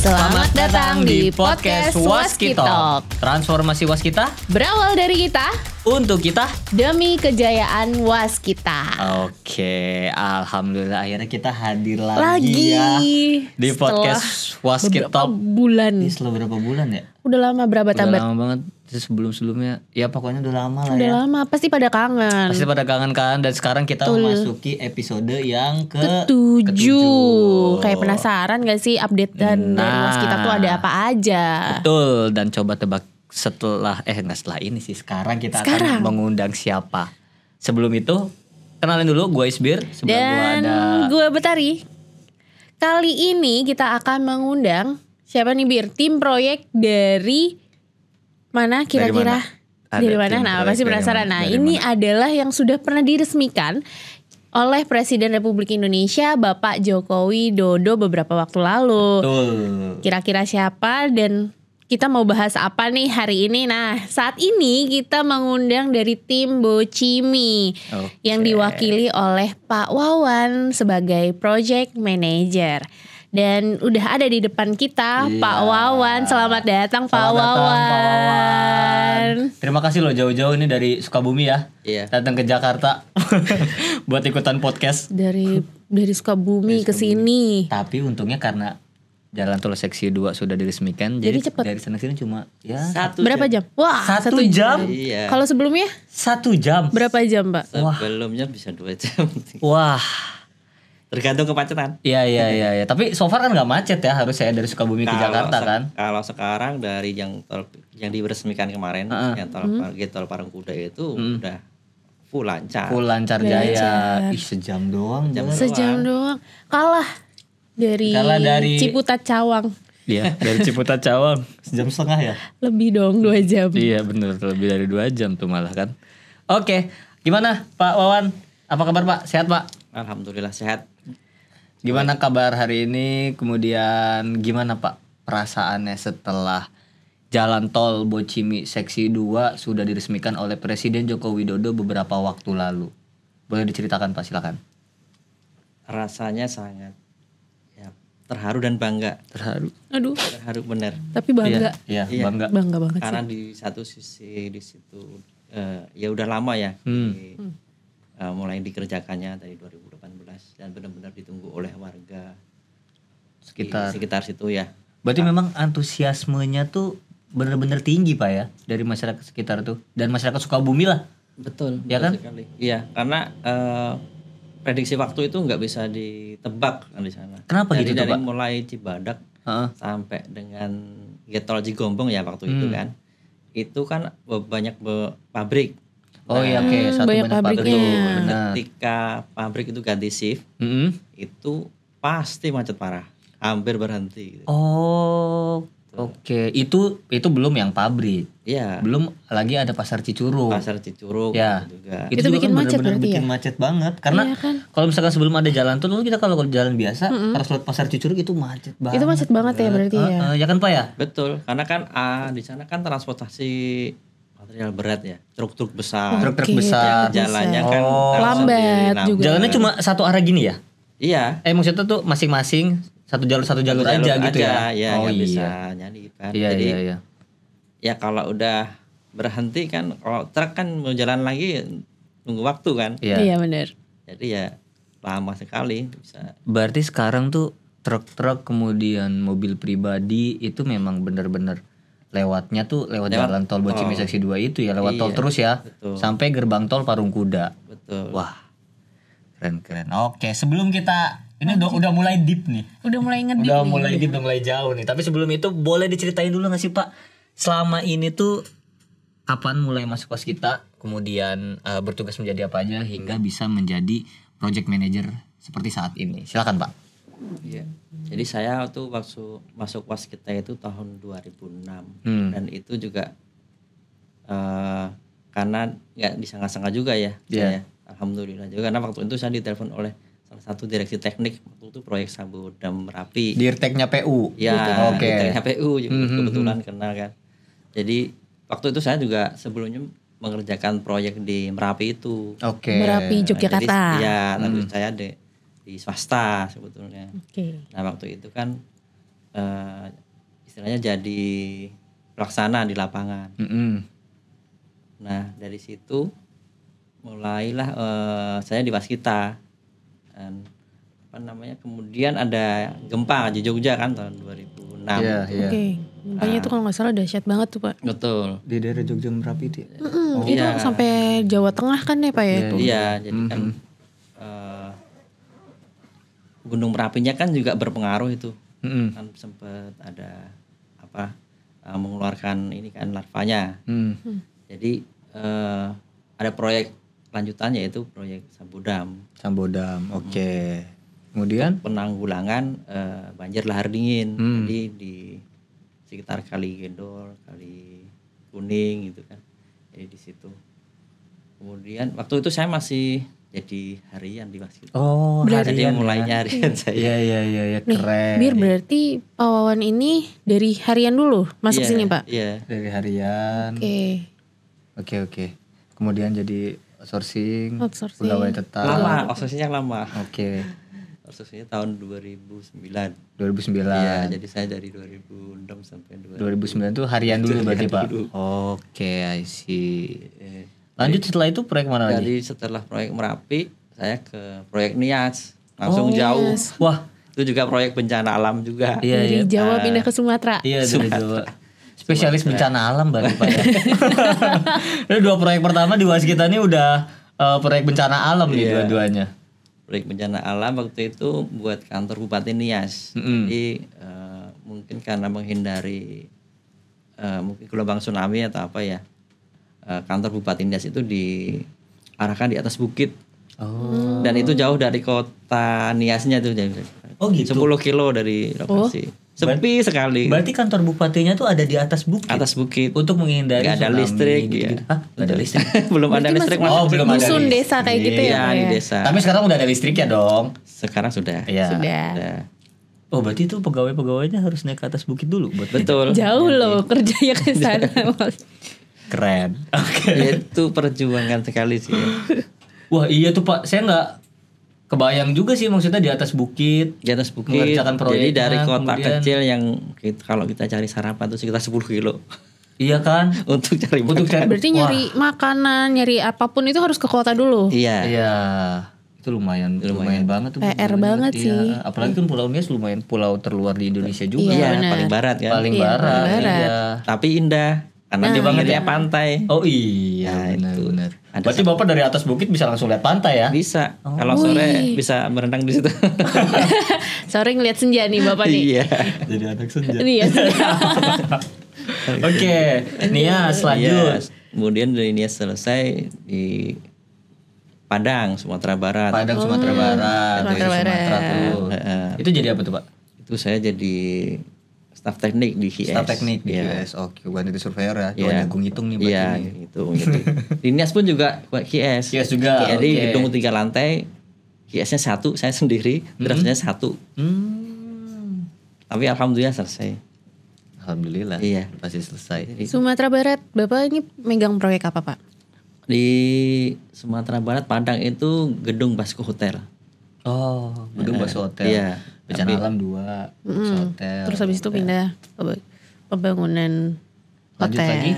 Selamat datang di podcast Waskitalk. Transformasi Waskita Berawal dari kita untuk kita. demi kejayaan Waskita. Oke, alhamdulillah akhirnya kita hadir lagi ya di Setelah podcast Waskitalk. beberapa bulan. Ini setelah berapa bulan ya? Udah lama berapa Udah tabat? lama banget. Sebelum-sebelumnya ya pokoknya udah lama lah Udah ya. lama, pasti pada kangen. Pasti pada kangen kan. Dan sekarang kita memasuki episode yang Ketujuh. Kayak penasaran gak sih update dan dari Waskita tuh ada apa aja? Betul. Dan coba tebak setelah ini sih. Sekarang kita akan mengundang siapa. Sebelum itu kenalin dulu, gue Isbir. Sebelah gue Dan ada gue Betari. Kali ini kita akan mengundang siapa nih Bir? Tim proyek dari mana kira-kira? Dari mana? Nah, pasti penasaran. Nah, ini adalah yang sudah pernah diresmikan oleh Presiden Republik Indonesia Bapak Joko Widodo beberapa waktu lalu. Betul. Kira-kira siapa dan kita mau bahas apa nih hari ini? Nah, saat ini kita mengundang dari tim Bocimi yang diwakili oleh Pak Wawan sebagai Project Manager. Dan udah ada di depan kita Pak Wawan. Selamat datang Pak Wawan. Terima kasih loh jauh-jauh ini dari Sukabumi ya. Iya. Datang ke Jakarta buat ikutan podcast. Dari Sukabumi ke sini. Tapi untungnya karena Jalan Tol Seksi 2 sudah diresmikan, jadi cepet. dari sana sini cuma ya Berapa jam? Wah, 1 jam. Iya. Kalau sebelumnya 1 jam. berapa jam, Pak? Sebelumnya bisa 2 jam. Wah. Tergantung kemacetan. Iya. Tapi so far kan nggak macet ya, harus saya dari Sukabumi ke Jakarta kan. Kalau sekarang dari yang diresmikan kemarin, yang tol Parungkuda itu udah full lancar. Full lancar jaya. Ih, sejam doang. Sejam doang. Kalah dari Ciputat Cawang. Iya, dari Ciputat Cawang. Sejam setengah ya? Lebih dong 2 jam. Iya bener, lebih dari 2 jam tuh malah kan. Oke, gimana Pak Wawan? Apa kabar Pak? Sehat Pak? Alhamdulillah sehat. Gimana kabar hari ini? Kemudian gimana Pak perasaannya setelah Jalan Tol Bocimi Seksi 2 sudah diresmikan oleh Presiden Joko Widodo beberapa waktu lalu? Boleh diceritakan Pak, silakan. Rasanya sangat terharu dan bangga. Terharu. Aduh. Terharu bener. Tapi bangga. Iya, bangga. Bangga banget Karena sih. di satu sisi di situ ya udah lama ya. Mulai dikerjakannya dari 2018 dan benar-benar ditunggu oleh warga sekitar situ ya. Berarti memang antusiasmenya tuh benar-benar tinggi Pak ya dari masyarakat sekitar tuh dan masyarakat Sukabumi lah. Betul. Ya kan? Sekali. Iya, karena prediksi waktu itu nggak bisa ditebak kan di sana. Kenapa Jadi gitu tuh, dari Pak? mulai Cibadak sampai dengan Tol Cigombong ya waktu itu kan. Itu kan banyak pabrik. Oh iya, oke, satu banyak banyak pabriknya. pabrik. Benar. Ketika pabrik itu ganti shift, itu pasti macet parah, hampir berhenti. Gitu. Oh, oke. Itu belum yang pabrik. Iya. Belum lagi ada Pasar Cicurug. Pasar Cicurug Ya. juga. Itu juga bikin kan macet benar-benar berarti bikin ya? macet banget. Karena Iya kan? kalau misalkan sebelum ada jalan tol, kita kalau jalan biasa harus lewat Pasar Cicurug itu macet banget. Itu macet banget ya berarti ya. Ya kan Pak ya? Betul, karena kan di sana kan transportasi material berat ya, truk-truk besar. Truk-truk Oke, besar. Jalannya kan lambat juga. Jalannya cuma satu arah gini ya? Iya. Maksudnya tuh masing-masing satu jalur aja gitu ya? Ya, Oh nggak iya. bisa nyalip kan. Iya, Jadi iya. ya kalau udah berhenti kan, kalau truk kan mau jalan lagi nunggu waktu kan. Iya benar. Jadi ya lama sekali bisa. Berarti sekarang tuh truk-truk kemudian mobil pribadi itu memang benar-benar lewatnya tuh lewat jalan tol Bocimi Seksi 2 itu ya, lewat tol terus ya. Betul. Sampai gerbang tol Parungkuda. Betul. Wah. Keren. Oke, sebelum kita ini udah mulai deep nih. Udah mulai ngedip Udah nih. mulai deep, udah mulai jauh nih. Tapi sebelum itu boleh diceritain dulu gak sih Pak? Selama ini tuh kapan mulai masuk Waskita, kemudian bertugas menjadi apa aja hingga bisa menjadi project manager seperti saat ini. Silakan Pak. Iya. Jadi saya tuh waktu masuk Waskita itu tahun 2006 dan itu juga karena nggak disangka-sangka juga ya. Saya, alhamdulillah juga karena waktu itu saya ditelepon oleh salah satu direksi teknik waktu itu proyek Sabodam Merapi. Dirteknya PU. Ya, Oke. Dirteknya PU kebetulan kenal kan. Jadi waktu itu saya juga sebelumnya mengerjakan proyek di Merapi itu. Oke. Merapi Yogyakarta. Iya, tapi saya di swasta sebetulnya. Oke. Nah waktu itu kan istilahnya jadi pelaksana di lapangan. Nah dari situ mulailah saya di Waskita. Dan kemudian ada gempa di Jogja kan tahun 2006. Oke. Gempanya itu kalau nggak salah dahsyat banget tuh Pak. Betul. Di daerah Jogja Merapi itu. Itu sampai Jawa Tengah kan ya Pak ya itu. Iya, jadi kan Gunung Merapinya kan juga berpengaruh itu. Kan sempat ada mengeluarkan ini kan larvanya. Jadi ada proyek lanjutannya yaitu proyek Sambodam. Oke. Kemudian penanggulangan banjir lahar dingin. Jadi di sekitar Kali Gendol, Kali Kuning gitu kan. Jadi di situ. Kemudian waktu itu saya masih jadi harian di Waskita. Berarti jadi mulainya harian saya. Iya, keren. Biar berarti Pak Wawan ini dari harian dulu masuk sini Pak. Iya. Dari harian. Oke. Kemudian jadi outsourcing. Pegawai tetap. Lama, outsourcingnya lama. Oke. Outsourcingnya tahun 2009. 2009. Iya, jadi saya dari 2006 sampai 2009 itu harian dulu berarti Pak. Oke, I see. Lanjut setelah itu proyek mana lagi? Jadi setelah proyek Merapi, saya ke proyek Nias. Langsung jauh. Wah, itu juga proyek bencana alam juga. Dari Jawa pindah ke Sumatera. Iya, dari Jawa. Spesialis bencana alam berarti Pak ya. Ini 2 proyek pertama di Waskita ini udah proyek bencana alam nih dua-duanya. Proyek bencana alam waktu itu buat kantor Bupati Nias. Jadi mungkin karena menghindari mungkin gelombang tsunami atau apa ya, kantor Bupati Nias itu diarahkan di atas bukit. Dan itu jauh dari kota Niasnya tuh. Gitu. 10 kilo dari lokasi. Sepi sekali. Berarti kantor bupatinya tuh ada di atas bukit. Atas bukit. Untuk menghindari tsunami. Gak ada listrik. Gitu. Gak ada listrik. Belum ada listrik. Belum ada dusun desa kayak gitu ya. Di desa. Tapi sekarang udah ada listrik ya dong. Sekarang sudah. Iya. Sudah. Berarti itu pegawai-pegawainya harus naik ke atas bukit dulu buat. Betul. Jauh loh kerjanya ke sana. Keren. Itu perjuangan sekali sih. Wah iya tuh Pak, saya nggak kebayang juga sih maksudnya di atas bukit. Di atas bukit. Jadi dari kota kecil yang kalau kita cari sarapan tuh sekitar 10 kilo. Iya kan? Untuk cari Berarti nyari makanan, nyari apapun itu harus ke kota dulu. Iya. Itu lumayan banget tuh. PR banget sih. Apalagi kan Pulau Nias lumayan pulau terluar di Indonesia juga. Iya, paling barat kan. Paling barat. Iya. Tapi indah. Karena dia banget ya pantai. Oh iya, benar. Berarti Bapak dari atas bukit bisa langsung lihat pantai ya? Bisa. Kalau sore bisa berenang di situ. Sore ngeliat senja nih Bapak nih. Iya. Jadi anak senja. Iya. Oke, Nias lanjut. Kemudian dari Nias selesai di Padang, Sumatera Barat. Sumatera Barat. Sumatera tuh. Itu jadi apa tuh Pak? Itu saya jadi staf teknik di QS. Staf teknik di QS. Oke, bukan itu surveyor ya. Coba ngitung nih berarti. Iya, hitung. Di Nias pun juga QS. QS juga. Jadi gedung 3 lantai, QS-nya 1, saya sendiri, draftnya 1. Tapi alhamdulillah selesai. Alhamdulillah. Iya, pasti selesai. Sumatera Barat, Bapak ini megang proyek apa, Pak? Di Sumatera Barat Padang itu gedung Basco Hotel. Gedung Basco Hotel. Iya. Bencana alam 2, hotel. Terus habis itu pindah pembangunan lanjut hotel. lagi.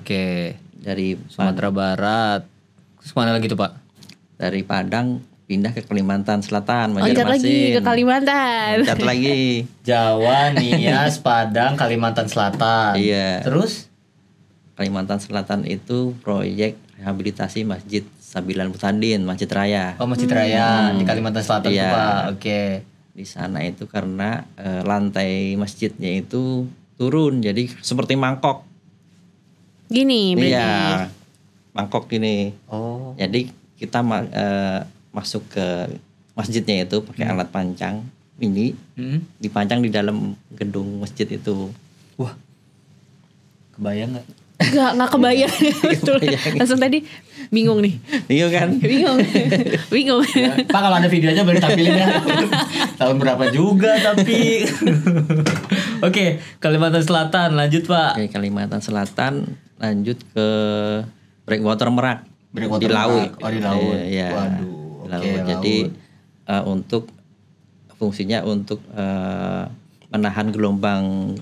Oke. Dari Sumatera Barat. Terus mana lagi tuh Pak? Dari Padang pindah ke Kalimantan Selatan, Loncat lagi ke Kalimantan. Loncat lagi. Jawa, Nias, Padang, Kalimantan Selatan. Iya. Terus Kalimantan Selatan itu proyek rehabilitasi Masjid Sabilan Mutadin, Masjid Raya. Masjid Raya di Kalimantan Selatan tuh Pak. Oke. Di sana itu karena lantai masjidnya itu turun, jadi seperti mangkok. Gini berarti. Iya, mangkok gini. Jadi kita masuk ke masjidnya itu pakai alat pancang ini, dipancang di dalam gedung masjid itu. Wah, kebayang nggak? Nggak kebayang. Langsung tadi bingung nih. Bingung kan? Bingung. Ya, Pak kalau ada videonya boleh tampilin ya. Tahun berapa juga tapi. Oke, Kalimantan Selatan lanjut Pak. Oke, Kalimantan Selatan lanjut ke Breakwater Merak. Di laut. Di laut. Iya. Waduh. Laut. Jadi untuk fungsinya untuk menahan gelombang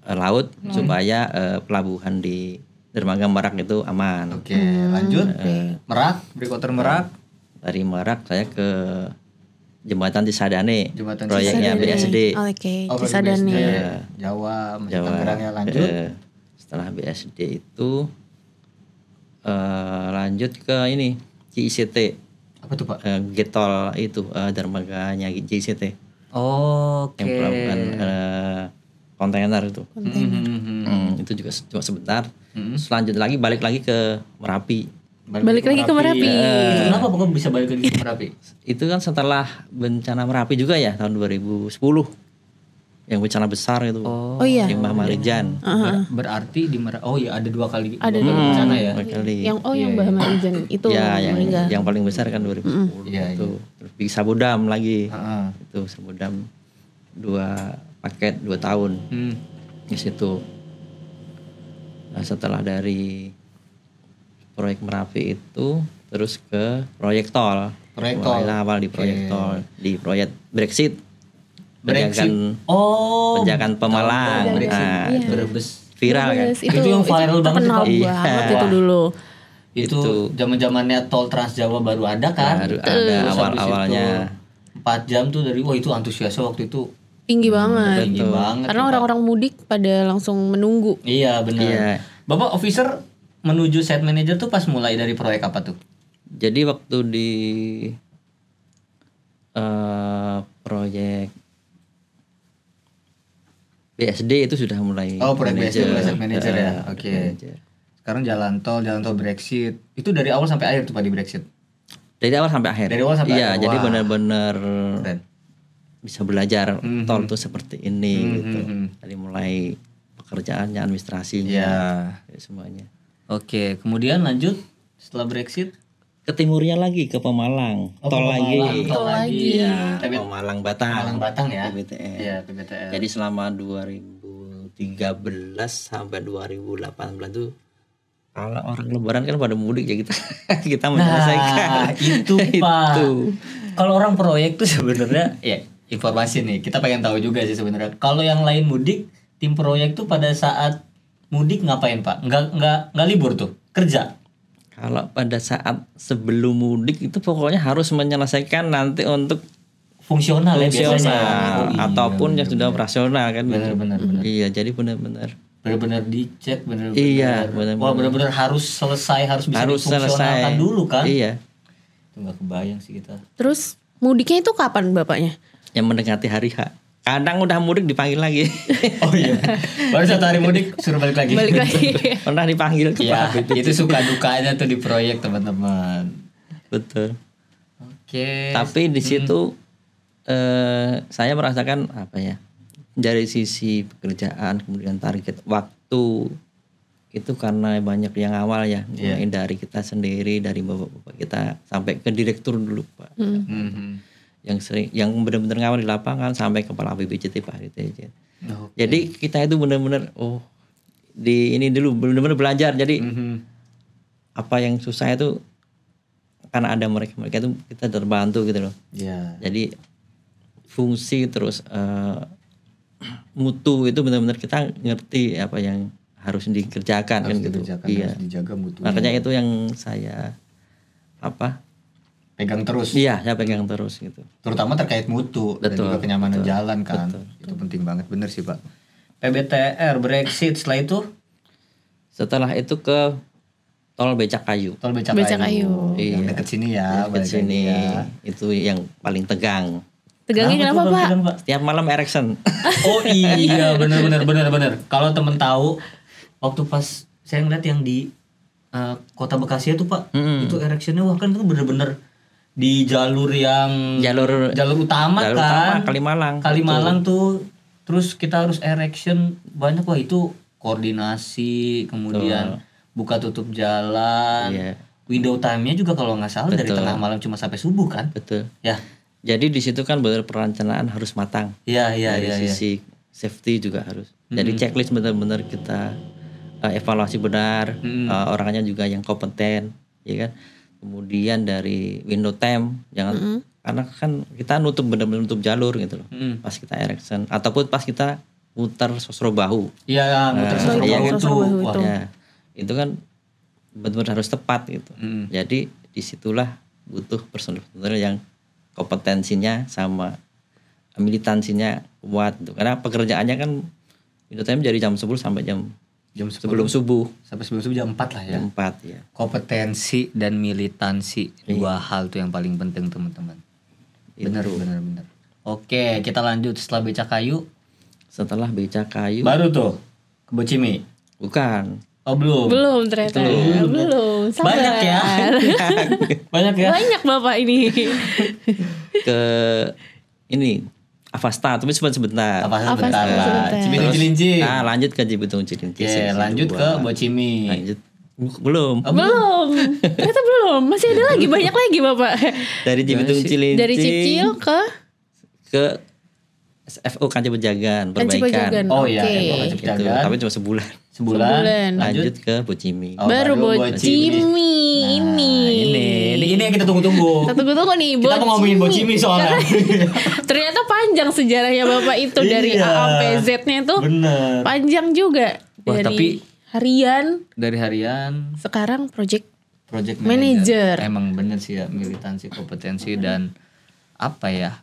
laut supaya pelabuhan di dermaga Merak itu aman. Oke, lanjut. Merak, breakwater Merak. Dari Merak saya ke Jembatan Cisadane, Jembatan proyeknya BSD. Oke, Oh, Cisadane. Jawa, masih Jawa. Tangerang ya, lanjut. Setelah BSD itu lanjut ke ini JICT. Apa tuh Pak? Getol itu dermaganya JICT. Oke. Yang pelabuhan kontainer itu. Itu juga cuma sebentar. Selanjutnya lagi balik lagi ke Merapi. Balik lagi ke Merapi. Kenapa kok bisa balik lagi ke Merapi? Itu kan setelah bencana Merapi juga ya tahun 2010. Yang bencana besar itu. Oh iya. Limbah Marijan. Berarti di Merapi. Oh iya, ada dua kali. Ada dua kali bencana ya. Dua kali. Yang yang Mbah Marijan itu. Ya, meninggal. yang paling besar kan 2010 Iya, itu. Terus di Sabodam lagi. Heeh. Itu Sabodam 2 paket 2 tahun di situ. Nah, setelah dari proyek Merapi itu terus ke proyek tol. Proyek tol. Mulai awal di proyek tol, di proyek Brexit. Brexit. Penjagaan Pemalang. Brexit. Nah, Iya. itu Brebes. viral kan. Itu yang viral banget terkenal tuh, Pak. banget Iya. itu dulu. Itu zaman-zamannya tol Trans Jawa baru ada kan? Baru ada Terus habis awal-awalnya. itu 4 jam tuh dari itu antusiasnya waktu itu Tinggi banget. tinggi banget. Karena orang-orang mudik pada langsung menunggu. Iya benar. Iya. Bapak officer menuju site manager tuh pas mulai dari proyek apa tuh? Jadi waktu di proyek BSD itu sudah mulai Oh, proyek BSD mulai site manager ya. Oke. manager. Sekarang jalan tol Brexit. Itu dari awal sampai akhir tuh Pak di Brexit. Dari awal sampai akhir. Dari awal sampai iya, akhir. jadi Wah. benar-benar Keren. bisa belajar tol itu seperti ini gitu. mhm. Dari mulai pekerjaannya, administrasinya, Iya. semuanya. Oke, kemudian lanjut setelah Brexit Ke timurnya lagi ke Pemalang, tol lagi. Tol lagi. Iya, Tapi Pemalang Batang. Pemalang Batang ya. PBTL. Iya, PBTL. Jadi selama 2013 sampai 2018 tuh kalau orang lebaran kan pada mudik ya kita menyelesaikan. Itu Pak. Itu. Kalau orang proyek tuh sebenarnya ya informasi nih, kita pengen tahu juga sih sebenarnya. Kalau yang lain mudik, tim proyek tuh pada saat mudik ngapain Pak? Nggak libur tuh, kerja. Kalau pada saat sebelum mudik itu pokoknya harus menyelesaikan nanti untuk Fungsional ya biasanya. fungsional Oh, iya, ataupun yang sudah operasional kan. Benar. Iya, jadi benar-benar Benar-benar dicek, benar-benar. Iya, benar-benar. Wah, benar-benar harus selesai, harus bisa difungsionalkan dulu kan. Iya. Itu nggak kebayang sih kita. Terus mudiknya itu kapan bapaknya? Yang mendekati hari H. Kadang udah mudik dipanggil lagi. Oh iya. Baru 1 hari mudik suruh balik lagi. Balik lagi. Pernah dipanggil ke Ya, Pak. itu suka dukanya tuh di proyek teman-teman. Betul. Oke. Tapi di situ saya merasakan apa ya? Dari sisi pekerjaan kemudian target waktu itu karena banyak yang awal ya, mulai dari kita sendiri, dari bapak-bapak kita sampai ke direktur dulu Pak. Mhm. Yang benar-benar ngawal di lapangan sampai kepala BPJT Pak Riteje. Oke. Jadi kita itu benar-benar di ini dulu benar-benar belajar. Jadi apa yang susah itu karena ada mereka itu kita terbantu gitu loh. Iya. Jadi fungsi terus mutu itu benar-benar kita ngerti apa yang harus dikerjakan Harus kan gitu. dikerjakan, Iya. harus dijaga mutunya. Makanya itu yang saya Pegang terus. Iya, saya pegang terus gitu. Terutama terkait mutu dan Betul, juga kenyamanan betul, jalan kan. Itu penting banget, bener sih Pak. PBTR, Brexit, setelah itu Setelah itu ke tol Becakayu. tol Becakayu. Yang Iya. deket sini ya, Ke balik lagi sini ya. itu yang paling tegang. Tegangnya kenapa tuh, Pak? tegang, Pak? Setiap malam erection. Oh iya, bener. Kalau temen tahu, waktu pas saya ngeliat yang di kota Bekasi itu Pak, itu erectionnya wah kan itu bener-bener di jalur yang Jalur utama Jalur kan. utama Kalimalang. Kalimalang tuh, terus kita harus erection banyak wah itu koordinasi, kemudian buka tutup jalan. Iya. Window time-nya juga kalau nggak salah dari tengah malam cuma sampai subuh kan? Betul. Ya. Jadi di situ kan benar perencanaan harus matang. Iya. Dari sisi safety juga harus. Jadi checklist benar-benar kita evaluasi benar, orangnya juga yang kompeten, ya kan. kemudian dari window time, jangan karena kan kita benar-benar nutup jalur gitu loh. Pas kita erection ataupun pas kita muter sosro bahu. Iya, muter sosro bahu itu. Wah, ya, itu kan benar-benar harus tepat gitu. Jadi disitulah butuh personil yang kompetensinya sama militansinya kuat gitu. Karena pekerjaannya kan window time dari jam 10 sampai jam sebelum subuh. Sampai sebelum subuh jam 4 lah ya. Jam 4 ya. Kompetensi dan militansi, dua hal tuh yang paling penting teman-teman. Benar. Oke, kita lanjut setelah beca kayu. Setelah beca kayu. Baru tuh ke Bocimi. Bukan. Oh belum. Belum ternyata. Belum. Sabar. Banyak ya. Banyak ya. Banyak Bapak ini. Ke ini Avasta, tapi sebentar. Sebentar lah. Cibitung Cilincing. Nah, lanjut ke Cibitung Cilincing. Oke, lanjut ke Bocimi. Lanjut. Belum. Belum. Ternyata belum. Masih ada lagi, banyak lagi Bapak. Dari Cibitung Cilincing. Dari Cipcil ke SFO Kancil Pejagan, perbaikan. Oh iya, Oke. Kancil Gitu, Pejagan. tapi cuma sebulan. Lanjut ke Bocimi. Oh, baru Bocimi ini. Ini yang kita tunggu-tunggu. Kita tunggu-tunggu nih Kita mau ngomongin Bocimi soalnya. Ternyata panjang sejarahnya Bapak itu dari A sampai Z-nya tuh. Bener. Panjang juga. Wah, Dari tapi harian dari harian sekarang project project manager. Emang bener sih ya, militansi, kompetensi dan apa ya,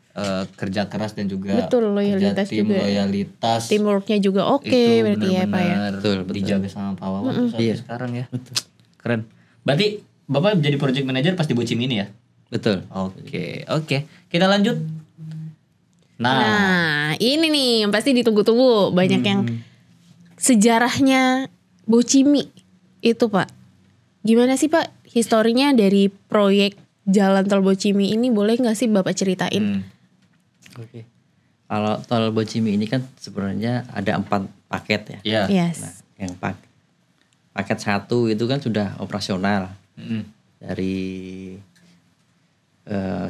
kerja keras dan juga betul, loyalitas kerja tim, juga. loyalitas. Teamworknya juga oke Itu berarti ya Pak ya. Betul. Dijaga sama Pak Wawan tuh sampai Iya. sekarang ya. Betul. Keren. Berarti Bapak jadi project manager pas di Bocimi ini ya? Betul. Oke. Kita lanjut. Nah, ini nih yang pasti ditunggu-tunggu. Banyak yang sejarahnya Bocimi itu Pak. Gimana sih Pak historinya dari proyek Jalan Tol Bocimi ini, boleh nggak sih Bapak ceritain? Oke. Kalau tol Bocimi ini kan sebenarnya ada 4 paket ya. Iya. Yes. Nah, yang paket 1 itu kan sudah operasional. Dari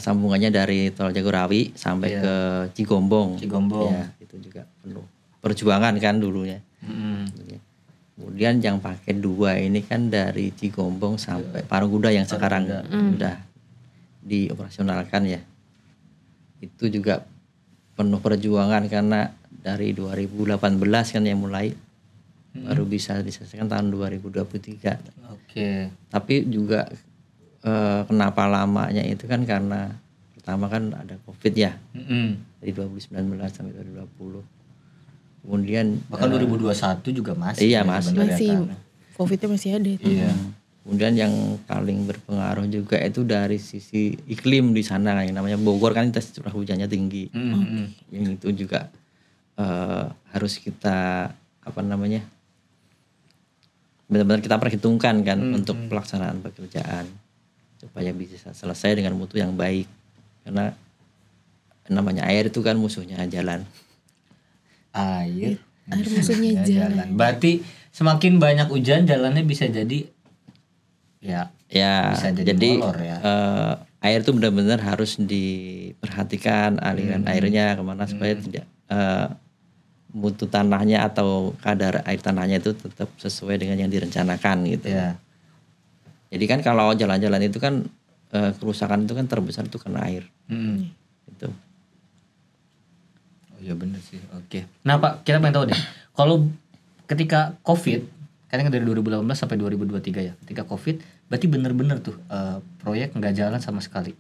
sambungannya dari tol Jagorawi sampai ke Cigombong. Ya, itu juga penuh perjuangan kan dulunya. Kemudian yang paket 2 ini kan dari Cigombong sampai Parungkuda yang sekarang sudah dioperasionalkan ya. Itu juga penuh perjuangan karena dari 2018 kan yang mulai, baru bisa diselesaikan tahun 2023. Oke. Tapi juga kenapa lamanya itu kan karena pertama kan ada Covid ya. Dari 2019 sampai 2020. Kemudian bahkan 2021 juga masih. Iya, Masih Covid-nya masih ada itu. Iya. Kemudian yang paling berpengaruh juga itu dari sisi iklim di sana, yang namanya Bogor kan intensitas curah hujannya tinggi. Yang itu juga harus kita benar-benar kita perhitungkan kan untuk pelaksanaan pekerjaan supaya bisa selesai dengan mutu yang baik. Karena namanya air itu kan musuhnya jalan. Air musuhnya jalan. Berarti semakin banyak hujan jalannya bisa jadi ya bisa jadi molor ya. Air itu benar-benar harus diperhatikan aliran airnya kemana supaya tidak mutu tanahnya atau kadar air tanahnya itu tetap sesuai dengan yang direncanakan gitu. Ya. Jadi kan kalau jalan-jalan itu kan kerusakan itu kan terbesar itu karena air. Itu. Oh iya benar sih. Oke. Nah Pak, kita pengen tahu deh. Kalau ketika Covid, kan dari 2018 sampai 2023 ya. Ketika Covid, berarti bener-bener tuh proyek nggak jalan sama sekali.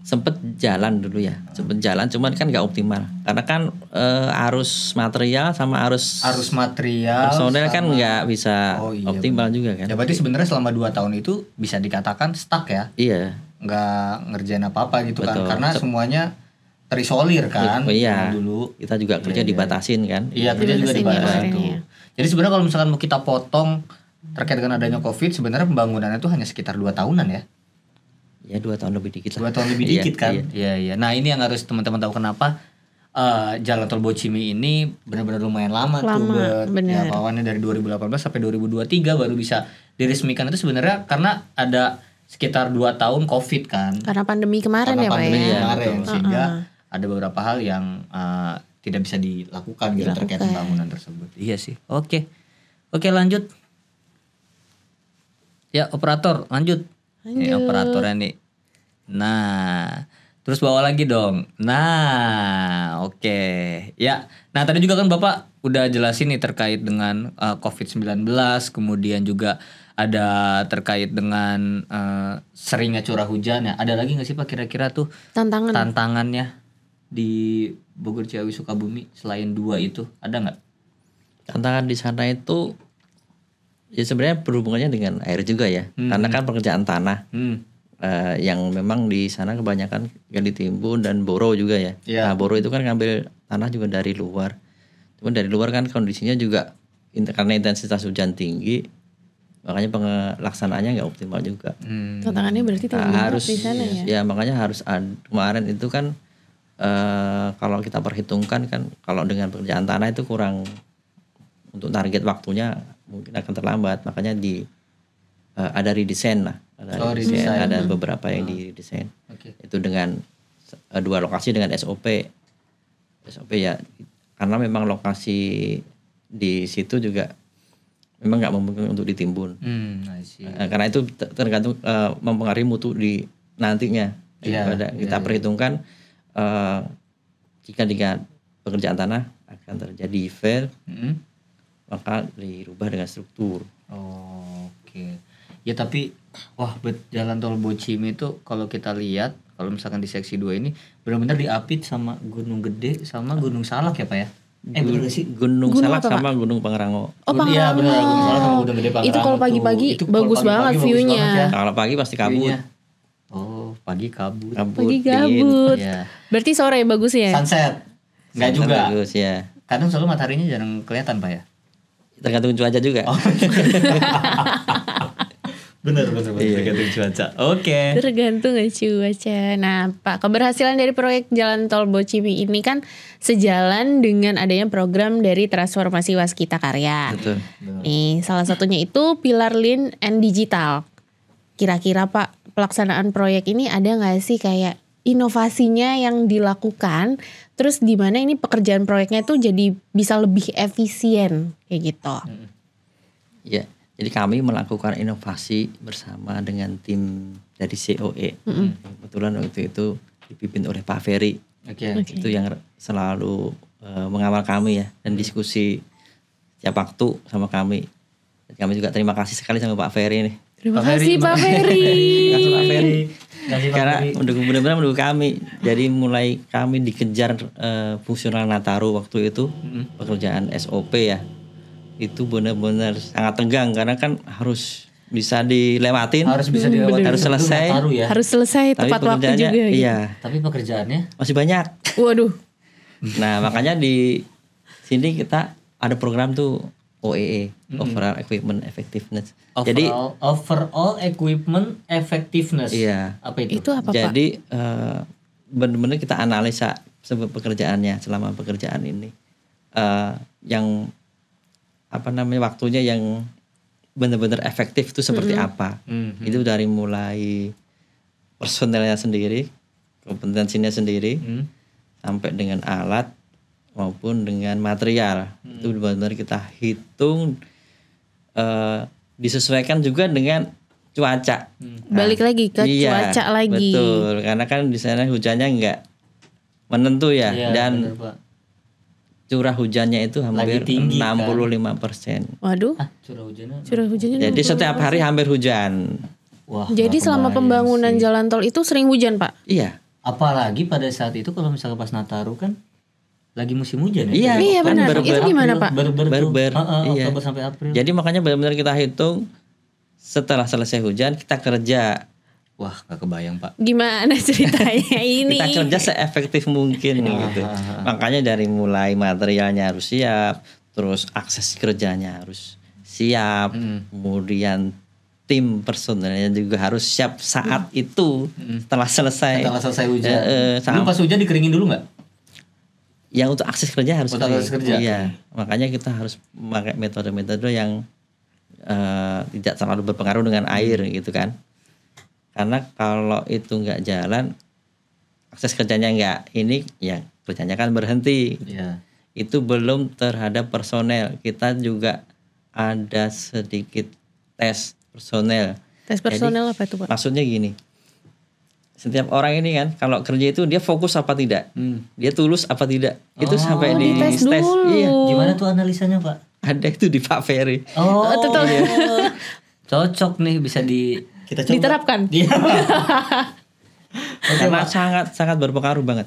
Sempet jalan dulu ya. Sempet jalan, cuman kan nggak optimal. Karena kan arus material sama arus material personel kan nggak bisa optimal bener. juga kan. Ya berarti sebenarnya selama 2 tahun itu bisa dikatakan stuck ya. Iya. Nggak ngerjain apa-apa gitu. Betul. Kan. Karena semuanya terisolir kan. Iya. Dulu. Kita juga kerja dibatasin kan. Iya, kerja juga dibatasin tuh. Ya. Jadi sebenarnya kalau misalkan mau kita potong terkait dengan adanya Covid, sebenarnya pembangunannya itu hanya sekitar 2 tahunan ya. Ya 2 tahun lebih dikit lah. 2 tahun lebih dikit kan. Iya. Nah ini yang harus teman-teman tahu kenapa Jalan Tol Bocimi ini benar-benar lumayan lama tuh. Ya, pawannya dari 2018 sampai 2023 baru bisa diresmikan itu sebenarnya karena ada sekitar 2 tahun Covid kan. Karena pandemi kemarin ya Pak ya. Kemarin, sehingga ada beberapa hal yang tidak bisa dilakukan gitu terkait pembangunan tersebut. Iya sih. Oke lanjut. Ya operator lanjut. Ini operatornya nih. Nah, terus bawa lagi dong. Nah, oke. Ya, nah tadi juga kan Bapak udah jelasin nih terkait dengan COVID-19, kemudian juga ada terkait dengan seringnya curah hujan ya. Ada lagi nggak sih Pak kira-kira tuh tantangannya di Bogor, Ciawi, Sukabumi selain 2 itu? Ada nggak? Tantangan di sana itu ya sebenarnya berhubungannya dengan air juga ya. Karena kan pekerjaan tanah. Yang memang di sana kebanyakan gali timbun dan boro juga ya. Nah boro itu kan ngambil tanah juga dari luar. Cuman dari luar kan kondisinya juga karena intensitas hujan tinggi, makanya pelaksanaannya nggak optimal juga. Tantangannya berarti tinggi harus di sana ya. Ya makanya harus kemarin itu kan kalau kita perhitungkan kan kalau dengan pekerjaan tanah itu kurang untuk target waktunya mungkin akan terlambat, makanya ada redesign lah. Ada beberapa yang didesain. Itu dengan 2 lokasi dengan SOP ya, karena memang lokasi di situ juga memang nggak memungkinkan untuk ditimbun. Karena itu tergantung mempengaruhi mutu di nantinya. Kita perhitungkan jika pekerjaan tanah akan terjadi fail, maka dirubah dengan struktur. Oke. Ya tapi jalan tol Bocimi itu kalau kita lihat, kalau misalkan di seksi 2 ini benar-benar diapit sama Gunung Gede sama Gunung Salak ya Pak ya? Benar sih? Gunung Salak sama Gunung Pangrango. Iya benar, Gunung Salak sama Gunung Gede Pangrango. Itu kalau pagi-pagi bagus banget view-nya. Kalau pagi pasti kabut. Pagi kabut. Pagi kabut. Ya. Berarti sore bagus ya? Sunset. Enggak juga. Bagus ya. Kadang selalu mataharinya jarang kelihatan Pak ya? Tergantung cuaca juga. Benar tergantung cuaca. Oke. Tergantung cuaca. Nah, Pak, keberhasilan dari proyek Jalan Tol Bocimi ini kan sejalan dengan adanya program dari transformasi Waskita Karya. Betul. Nih, salah satunya itu Pilar Lean and Digital. Kira-kira Pak, pelaksanaan proyek ini ada nggak sih kayak inovasinya yang dilakukan? Terus di mana ini pekerjaan proyeknya itu jadi bisa lebih efisien kayak gitu? Ya. Jadi kami melakukan inovasi bersama dengan tim dari COE. Kebetulan waktu itu dipimpin oleh Pak Ferry. Itu yang selalu mengawal kami ya dan diskusi setiap waktu sama kami. Dan kami juga terima kasih sekali sama Pak Ferry nih. Terima kasih Pak Ferry. Terima kasih Pak Ferry. Karena benar-benar mendukung kami. Jadi mulai kami dikejar fungsional Nataru waktu itu pekerjaan SOP ya. Itu benar-benar sangat tegang karena kan harus bisa dilewatin, harus selesai, harus selesai tepat waktu juga. Iya. Tapi pekerjaannya masih banyak. Waduh. Nah makanya di sini kita ada program tuh OEE, Overall Equipment Effectiveness. Overall Equipment Effectiveness. Iya. Apa itu? Itu apa Jadi benar-benar kita analisa sebab pekerjaannya selama pekerjaan ini, yang waktunya yang benar-benar efektif itu seperti apa. Itu dari mulai personelnya sendiri, kompetensinya sendiri, sampai dengan alat maupun dengan material. Itu benar-benar kita hitung, disesuaikan juga dengan cuaca. Balik lagi ke cuaca lagi. Betul, karena kan di sana hujannya nggak menentu ya, dan bener, curah hujannya itu hampir tinggi, 65%. Waduh. Curah hujannya. Jadi setiap hari hampir hujan. Wah. Jadi selama pembangunan jalan tol itu sering hujan, Pak? Iya. Apalagi pada saat itu kalau misalnya pas Nataru kan lagi musim hujan Iya ya. Iya benar. Itu gimana Pak? Berber. Iya. Oktober sampai April. Jadi makanya benar-benar kita hitung setelah selesai hujan kita kerja. Wah, gak kebayang Pak. Gimana ceritanya ini? Kita kerja seefektif mungkin gitu. Makanya dari mulai materialnya harus siap, terus akses kerjanya harus siap, kemudian tim personelnya juga harus siap saat itu setelah selesai. Setelah selesai hujan. Dulu pas hujan dikeringin dulu nggak? Yang untuk akses kerja harus kerja. Iya, makanya kita harus memakai metode-metode yang tidak terlalu berpengaruh dengan air gitu kan. Karena kalau itu nggak jalan, akses kerjanya nggak ini, ya kerjanya kan berhenti. Yeah. Itu belum terhadap personel. Kita juga ada sedikit tes personel. Tes personel apa itu Pak? Maksudnya gini, setiap orang ini kan kalau kerja itu dia fokus apa tidak, dia tulus apa tidak, itu sampai di dites tes. dulu. Iya, Gimana tuh analisanya Pak? ada itu di Pak Ferry. Oh, Betul. iya. Cocok nih bisa kita coba. Diterapkan. Iya. Karena sangat berpengaruh banget.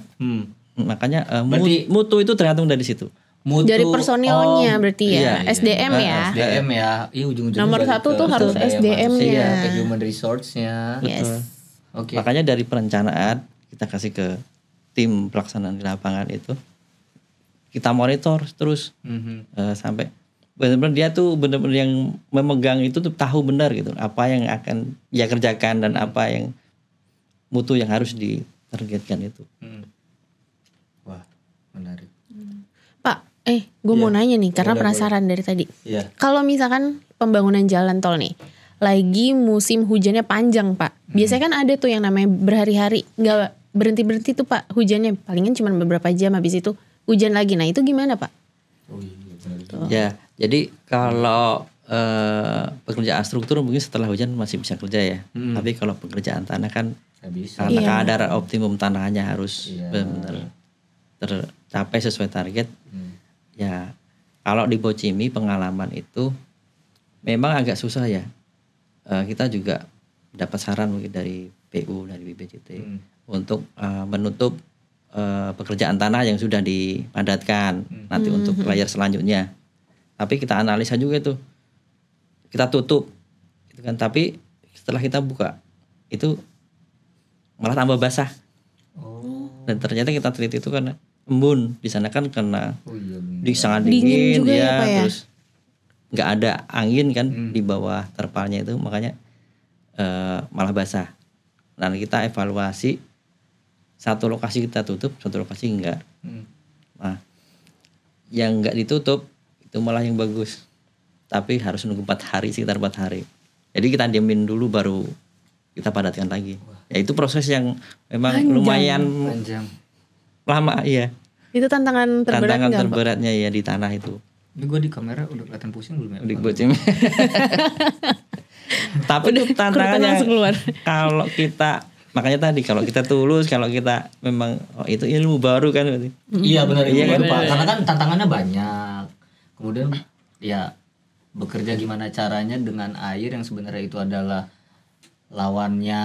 Makanya mutu itu tergantung dari situ. Mutu, Dari personilnya berarti ya, iya. SDM ya. SDM ya. Iya, ujung-ujungnya Nomor balik satu ke tuh harus sumber daya SDM-nya. manusia, ke human resource-nya. Yes. Oke. Makanya dari perencanaan kita kasih ke tim pelaksanaan di lapangan itu, kita monitor terus sampai benar-benar dia tuh benar-benar yang memegang itu tuh tahu benar gitu apa yang akan dia kerjakan dan apa yang mutu yang harus ditargetkan itu. Wah, menarik. Pak, gue mau nanya nih karena penasaran dari tadi. Iya. Kalau misalkan pembangunan jalan tol nih, lagi musim hujannya panjang Pak. Biasanya kan ada tuh yang namanya berhari-hari nggak berhenti-berhenti tuh Pak hujannya. Palingan cuma beberapa jam habis itu hujan lagi. Nah itu gimana Pak? Oh iya, benar. Ya, jadi kalau pekerjaan struktur mungkin setelah hujan masih bisa kerja ya. Tapi kalau pekerjaan tanah kan Nggak bisa. karena kadar optimum tanahnya harus Iya. benar-benar tercapai sesuai target. Ya, kalau di Bocimi pengalaman itu memang agak susah ya. Kita juga dapat saran mungkin dari PU, dari BPJT untuk menutup pekerjaan tanah yang sudah dipadatkan nanti untuk layar selanjutnya. Tapi kita analisa juga itu, kita tutup, gitu kan. Tapi setelah kita buka itu malah tambah basah. Dan ternyata kita teliti itu karena embun di sana kan karena di sangat dingin juga ya, Pak, ya? Terus nggak ada angin kan di bawah terpalnya itu, makanya malah basah. Dan kita evaluasi, satu lokasi kita tutup, satu lokasi enggak. Nah, yang enggak ditutup itu malah yang bagus, tapi harus nunggu 4 hari, sekitar 4 hari. Jadi kita diamin dulu baru kita padatkan lagi. Ya itu proses yang memang Panjang. lumayan Panjang. lama, iya. Itu tantangan terberat Tantangan nggak, Pak? terberatnya ya di tanah itu. Ini gue di kamera udah kelihatan pusing belum ya? Di Bocimi. Tapi itu Kerutan tantangannya langsung keluar. kalau kita, makanya tadi kalau kita tulus, kalau kita memang itu ilmu baru kan berarti. Iya benar, Iya kan? Pak. Karena kan tantangannya banyak. Kemudian ya bekerja gimana caranya dengan air yang sebenarnya itu adalah lawannya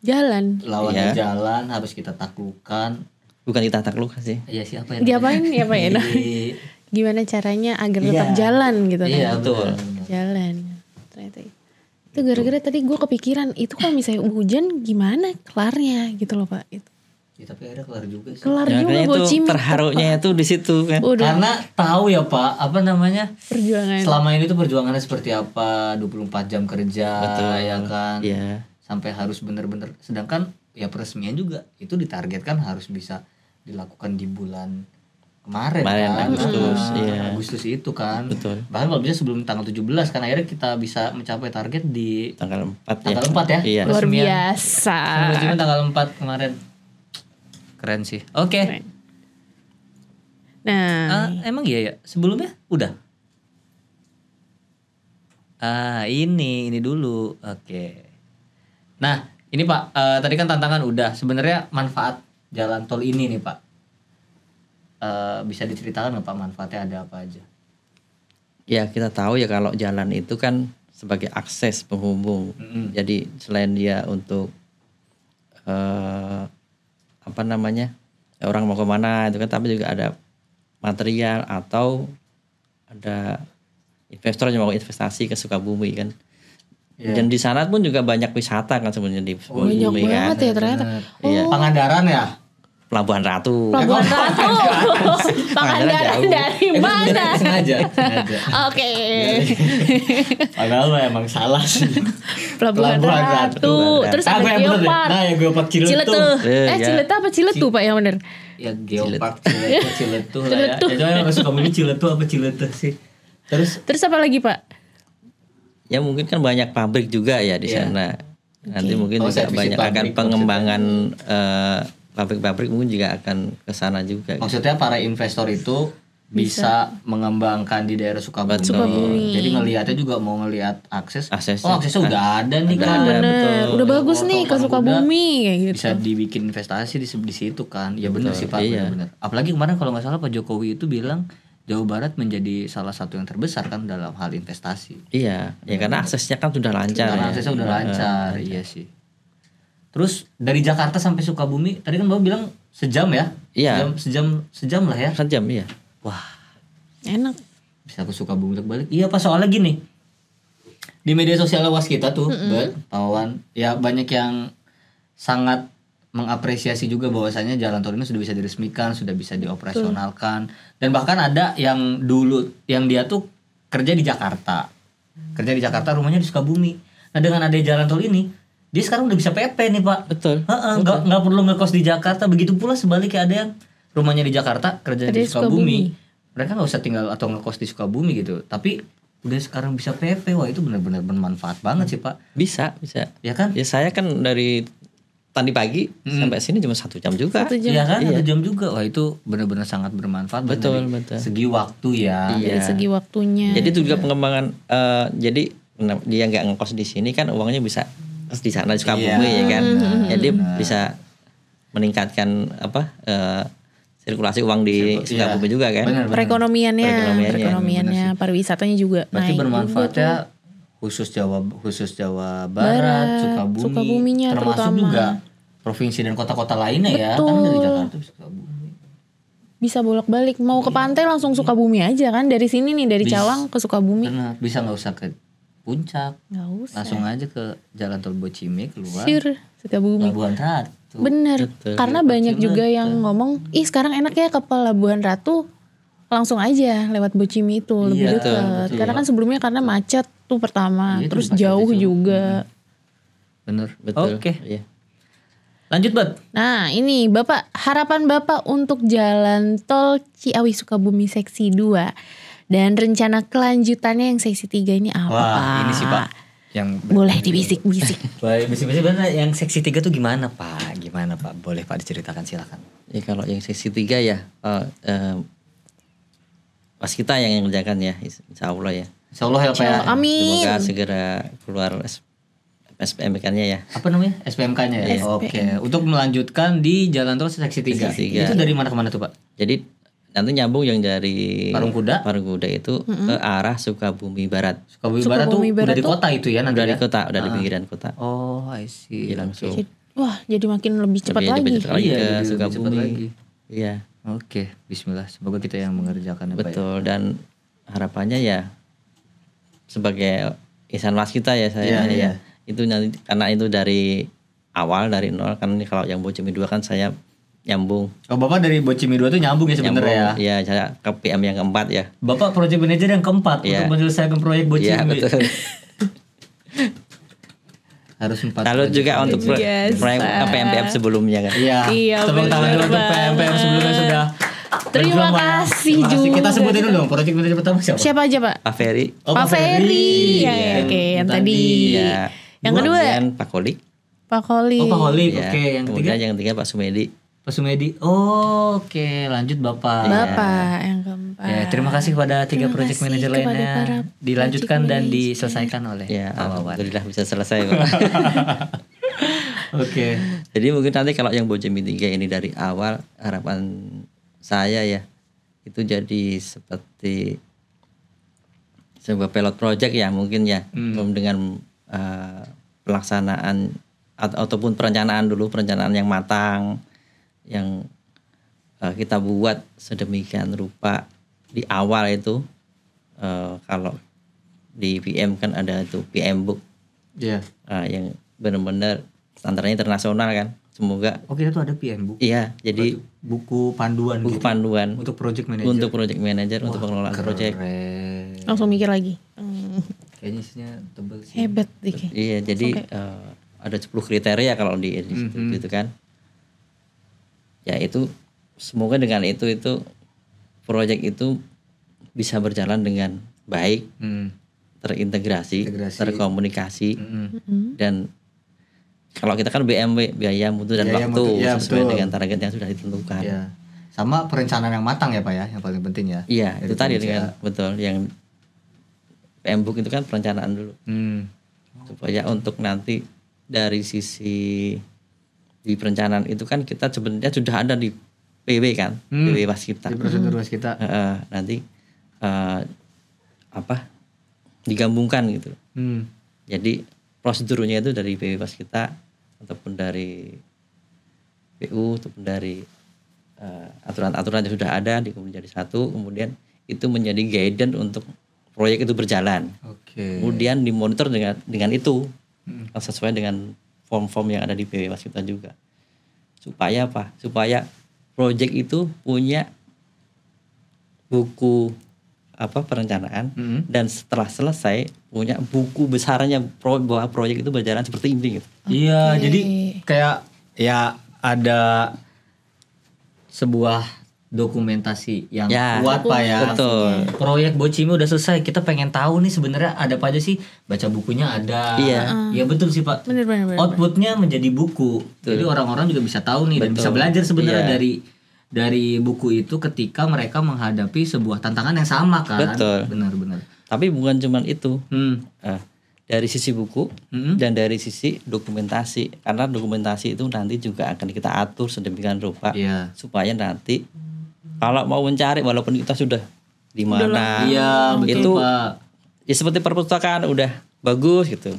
Jalan. Iya. jalan, harus kita taklukkan. Bukan kita takluk sih. Iya siapa ya? Diapain ya Pak ya? Iya. Gimana caranya agar tetap jalan gitu kan? Iya betul. benar. Jalan. Ternyata itu gara-gara tadi gue kepikiran itu kalau misalnya hujan gimana kelarnya gitu loh Pak. Itu. Ya, tapi akhirnya kelar juga sih. Kelar Ya, juga makanya itu Bocimi. terharunya itu di situ kan. Udah Karena tahu ya Pak, apa namanya? perjuangan. Selama ini tuh perjuangannya seperti apa, 24 jam kerja, Betul. ya kan? Iya. Sampai harus bener-bener, sedangkan ya peresmian juga itu ditargetkan harus bisa dilakukan di bulan kemarin kan? Agustus, iya. Agustus itu kan. Betul. Bahkan kalau bisa sebelum tanggal 17 kan akhirnya kita bisa mencapai target di Tanggal 4 tanggal 4 ya. Iya. Luar Peresmian. biasa. Peresmian tanggal 4 kemarin. Keren sih. Oke. Keren. Nah, Emang iya ya? Sebelumnya udah? Ini dulu. Oke. Nah, ini Pak, tadi kan tantangan udah. Sebenarnya manfaat jalan tol ini nih Pak. Bisa diceritakan nggak Pak manfaatnya ada apa aja? Ya kita tahu ya kalau jalan itu kan sebagai akses penghubung. Jadi selain dia untuk apa namanya, orang mau kemana itu kan, tapi juga ada material atau ada investor yang mau investasi ke Sukabumi kan. Dan di sana pun juga banyak wisata kan sebenarnya di Sukabumi banyak kan. banget ya ternyata. Iya. Pangandaran ya? Pelabuhan Ratu. Pelabuhan Ratu. Pangandaran dari mana? Sengaja. Oke. Padahal emang salah sih. Pelabuhan Ratu. Terus ada yang bener deh? Geopark. Nah, yang Geopark Ciletu. Ya. Ciletu apa Ciletu Pak yang bener? Ya Geopark Ciletu lah ya. Ciletu. Ya cuma yang suka milih Ciletu apa Ciletu sih. Terus apa lagi Pak? Ya mungkin kan banyak pabrik juga ya di sana. Nanti mungkin juga servis banyak pabrik akan pengembangan pabrik-pabrik mungkin juga akan ke sana juga. Maksudnya para investor itu bisa mengembangkan di daerah Sukabumi. Jadi ngelihatnya juga mau ngelihat aksesnya udah ada nih kan. Bener. Udah bagus nih ke Sukabumi kayak gitu. Bisa dibikin investasi di situ kan. Ya benar sih Pak, benar. Apalagi kemarin kalau nggak salah Pak Jokowi itu bilang Jawa Barat menjadi salah satu yang terbesar kan dalam hal investasi. Iya, ya karena aksesnya kan sudah lancar. Aksesnya udah lancar, iya sih. Terus dari Jakarta sampai Sukabumi, tadi kan Bapak bilang sejam ya? Iya. Sejam lah ya? Sejam, iya. Wah, enak. Bisa ke Sukabumi balik. Iya Pak, soalnya gini. Di media sosial waskita tuh, Pawawan, ya banyak yang sangat mengapresiasi juga bahwasanya jalan tol ini sudah bisa diresmikan, sudah bisa dioperasionalkan. Dan bahkan ada yang dulu yang dia tuh kerja di Jakarta. Rumahnya di Sukabumi. Nah, dengan ada jalan tol ini, dia sekarang udah bisa PP nih Pak. Betul. Nggak perlu ngekos di Jakarta. Begitu pula sebaliknya ada yang rumahnya di Jakarta, kerja di Sukabumi. Mereka nggak usah tinggal atau ngekos di Sukabumi gitu. Tapi udah sekarang bisa PP. Wah, itu benar-benar bermanfaat banget sih Pak. Bisa. Ya kan? Ya saya kan dari tadi pagi sampai sini cuma 1 jam juga. Iya kan? 1 jam juga. Wah, itu benar-benar sangat bermanfaat. Betul. Segi waktu ya. Dari segi waktunya. Jadi itu juga pengembangan. Jadi dia nggak ngekos di sini kan uangnya bisa di sana di Sukabumi ya kan. Jadi bisa meningkatkan sirkulasi uang di Sukabumi juga kan. Benar. Perekonomiannya, pariwisatanya juga. Berarti bermanfaatnya khusus Jawa Barat, Sukabumi, termasuk terutama juga provinsi dan kota-kota lainnya. Betul. Ya. Kan dari Jakarta ke Sukabumi. Bisa bolak-balik, mau ke pantai langsung Sukabumi aja kan, dari sini nih dari Cawang ke Sukabumi. Benar, bisa nggak usah ke Puncak. Nggak usah. Langsung aja ke Jalan Tol Bocimi keluar. Sukabumi. Pelabuhan Ratu. Bener. Karena banyak juga yang ngomong, sekarang enak ya ke Pelabuhan Ratu, langsung aja lewat Bocimi itu lebih dekat. Karena kan sebelumnya karena macet tuh pertama, terus jauh juga. Bener. Betul. Oke. Iya. Lanjut Bat. Nah ini Bapak, harapan Bapak untuk Jalan Tol Ciawi Sukabumi Seksi 2 dan rencana kelanjutannya yang Seksi 3 ini apa? Wah, ini sih Pak yang boleh dibisik-bisik. Baik, bisik-bisik benar. Yang Seksi 3 tuh gimana Pak? Boleh Pak diceritakan, silakan. Ya kalau yang Seksi 3 ya pas kita yang ngerjakan ya, insya Allah ya. Insya Allah ya Pak ya. Amin. Semoga segera keluar SPMK-nya ya. Apa namanya? SPMK-nya ya. Oke. Untuk melanjutkan di Jalan Tol Seksi 3. Itu dari mana ke mana tuh Pak? Jadi nanti nyambung yang dari Parung Kuda itu ke arah Sukabumi Barat. Sukabumi Barat tuh udah di kota itu ya nanti. Udah di kota, udah di pinggiran kota. Oh, I see. Langsung. Wah, jadi makin lebih cepat lagi. Ke Sukabumi. Iya. Oke, bismillah. Semoga kita yang mengerjakan. Betul, dan harapannya ya sebagai insan waskita ya saya ya. Itu nanti karena itu dari awal dari nol kan, ini kalau yang Bocimi 2 kan saya nyambung. Oh, Bapak dari Bocimi 2 tuh nyambung ya sebenarnya ya. Iya, saya ke PM yang keempat ya. Bapak project manager yang keempat untuk menyelesaikan proyek Bocimi. Iya, betul. Harus 4. Kalau juga untuk proyek PMPM sebelumnya kan. Iya. Tepuk tangan dulu untuk PMPM sebelumnya sudah. Terima kasih juga. Kita sebutin dulu dong project manager pertama siapa? Siapa aja Pak? Pak Ferry. Pak Ferry. Ya, oke, yang tadi. Ya. Yang kedua Pak Kolik. Pak Kolik. Oh, Pak Kolik. Ya. Oke, yang ketiga. Kemudian yang ketiga Pak Sumedi. Pak Sumedi. Oh, oke, lanjut Bapak. Bapak yang keempat. Ya, terima kasih kepada 3 project manager lainnya. Dilanjutkan dan diselesaikan oleh Pak Wawan. Alhamdulillah bisa selesai Pak. Oke. Jadi mungkin nanti kalau yang Bocimi 3 ini dari awal, harapan saya ya itu jadi seperti sebuah pilot project ya mungkin ya, dengan pelaksanaan ataupun perencanaan yang matang, yang kita buat sedemikian rupa di awal itu. Kalau di PM kan ada itu PM Book yang benar-benar standarnya internasional kan. Semoga. Oh, kita tuh ada PM Book. Iya, jadi buku panduan untuk project manager. Untuk project manager. Wah, untuk pengelolaan project. Langsung mikir lagi. Kayaknya isinya tebel sih. Hebat dikit. Iya, jadi ada 10 kriteria kalau di gitu kan. Ya itu semoga dengan itu project itu bisa berjalan dengan baik, terintegrasi, terkomunikasi, dan kalau kita kan BMW biaya mutu dan waktu sesuai dengan target yang sudah ditentukan. Ya. sama perencanaan yang matang ya Pak ya, yang paling penting ya. Iya, itu tadi kan betul, yang PM Book itu kan perencanaan dulu. Supaya untuk nanti dari sisi di perencanaan itu kan kita sebenarnya sudah ada di PW kan, PW Waskita. Di prosedur Waskita. Nanti digabungkan gitu. Jadi prosedurnya itu dari PW Waskita ataupun dari PU ataupun dari aturan-aturan yang sudah ada dikumpulkan jadi satu, kemudian itu menjadi guidance untuk proyek itu berjalan. Kemudian dimonitor dengan itu sesuai dengan form-form yang ada di PW Waskita juga. Supaya apa? Supaya proyek itu punya buku perencanaan dan setelah selesai punya buku besarnya bahwa proyek itu berjalan seperti ini gitu. Iya, jadi kayak ya ada sebuah dokumentasi yang kuat Pak ya. Betul. Proyek Bocimi udah selesai, kita pengen tahu nih sebenarnya ada apa aja sih, baca bukunya ada. Iya betul sih Pak. Bener. Outputnya menjadi buku. Jadi orang-orang juga bisa tahu nih dan bisa belajar sebenarnya dari buku itu ketika mereka menghadapi sebuah tantangan yang sama kan. Betul. Benar. Tapi bukan cuma itu. Dari sisi buku dan dari sisi dokumentasi, karena dokumentasi itu nanti juga akan kita atur sedemikian rupa supaya nanti kalau mau mencari walaupun kita sudah di mana itu Pak. Ya seperti perpustakaan udah bagus gitu,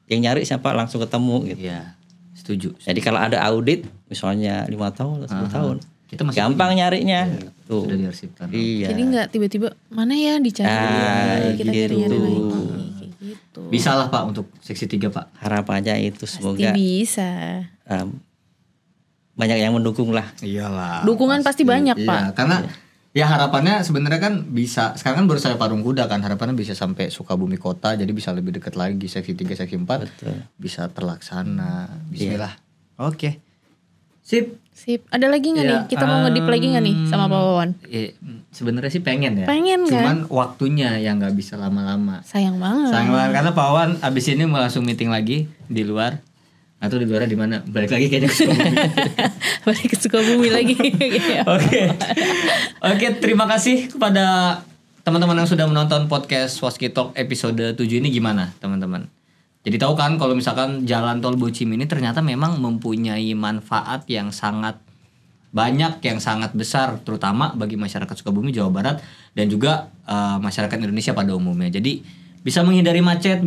yang nyari siapa langsung ketemu gitu. Iya, setuju. Jadi kalau ada audit misalnya 5 tahun atau 10 tahun kita masih gampang nyarinya tuh. Sudah diarsipkan. Iya. Jadi nggak tiba-tiba mana ya dicari kita nyari lagi. Gitu. Bisa lah Pak untuk seksi 3 Pak. Harapannya itu semoga pasti bisa. Banyak yang mendukung lah. Iyalah. Dukungan pasti banyak Pak. Karena ya harapannya sebenarnya kan bisa, sekarang kan baru saya Parung Kuda kan, harapannya bisa sampai Sukabumi Kota, jadi bisa lebih dekat lagi seksi 3, seksi 4. Betul. Bisa terlaksana. Bismillah. Oke. Sip. Ada lagi nggak nih? Kita mau ngedip lagi nggak nih sama Pak Wawan? Sebenarnya sih pengen ya. Pengen kan? Cuman waktunya yang nggak bisa lama-lama. Sayang banget. Karena Pak Wawan abis ini mau langsung meeting lagi di luar. Atau di luar di mana? Balik lagi kayaknya ke Sukabumi. Balik ke Sukabumi lagi. Oke, terima kasih kepada teman-teman yang sudah menonton podcast Waskitalk episode 7 ini. Gimana teman-teman? Jadi tahu kan kalau misalkan jalan tol Bocimi ini ternyata memang mempunyai manfaat yang sangat banyak, yang sangat besar, terutama bagi masyarakat Sukabumi, Jawa Barat, dan juga masyarakat Indonesia pada umumnya. Jadi bisa menghindari macet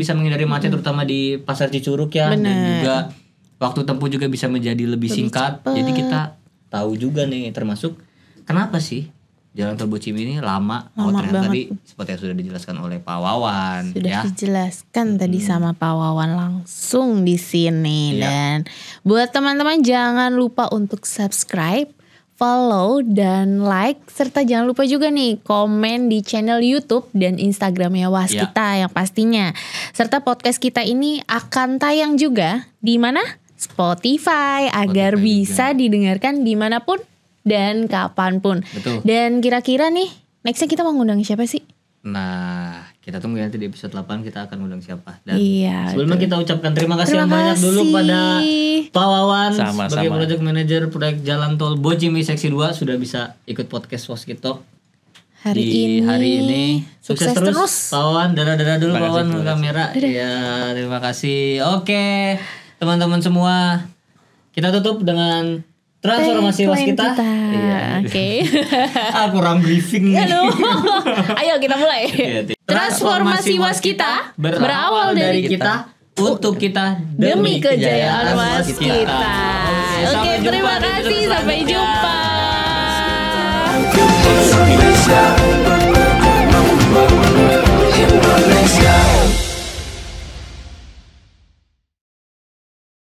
terutama di Pasar Cicurug ya. Bener. Dan juga waktu tempuh juga bisa menjadi lebih singkat. Cepet. Jadi kita tahu juga nih, termasuk kenapa sih jalan tol Bocimi ini lama ternyata tadi seperti yang sudah dijelaskan oleh Pak Wawan. Sudah dijelaskan tadi sama Pak Wawan langsung di sini. Dan buat teman-teman jangan lupa untuk subscribe, follow, dan like, serta jangan lupa juga nih komen di channel YouTube dan Instagramnya Waskita yang pastinya. Serta podcast kita ini akan tayang juga di mana? Spotify agar bisa didengarkan dimanapun dan kapanpun. Betul. Dan kira-kira nih nextnya kita mau ngundang siapa sih? Nah, kita tunggu nanti di episode 8 kita akan undang siapa. Dan sebelumnya kita ucapkan terima kasih yang banyak dulu pada Pak Wawan sebagai project manager proyek jalan tol Bocimi seksi 2 sudah bisa ikut podcast Waskitalk hari ini. Sukses terus Pak Wawan. Dadah dulu Pak Wawan ke kamera. Ya, terima kasih. Oke, teman-teman semua, kita tutup dengan transformasi Waskita. Oke. Kurang briefing nih. Ayo kita mulai. Transformasi Waskita berawal dari kita, untuk kita, demi kejayaan Waskita. Oke, terima kasih. Sampai jumpa.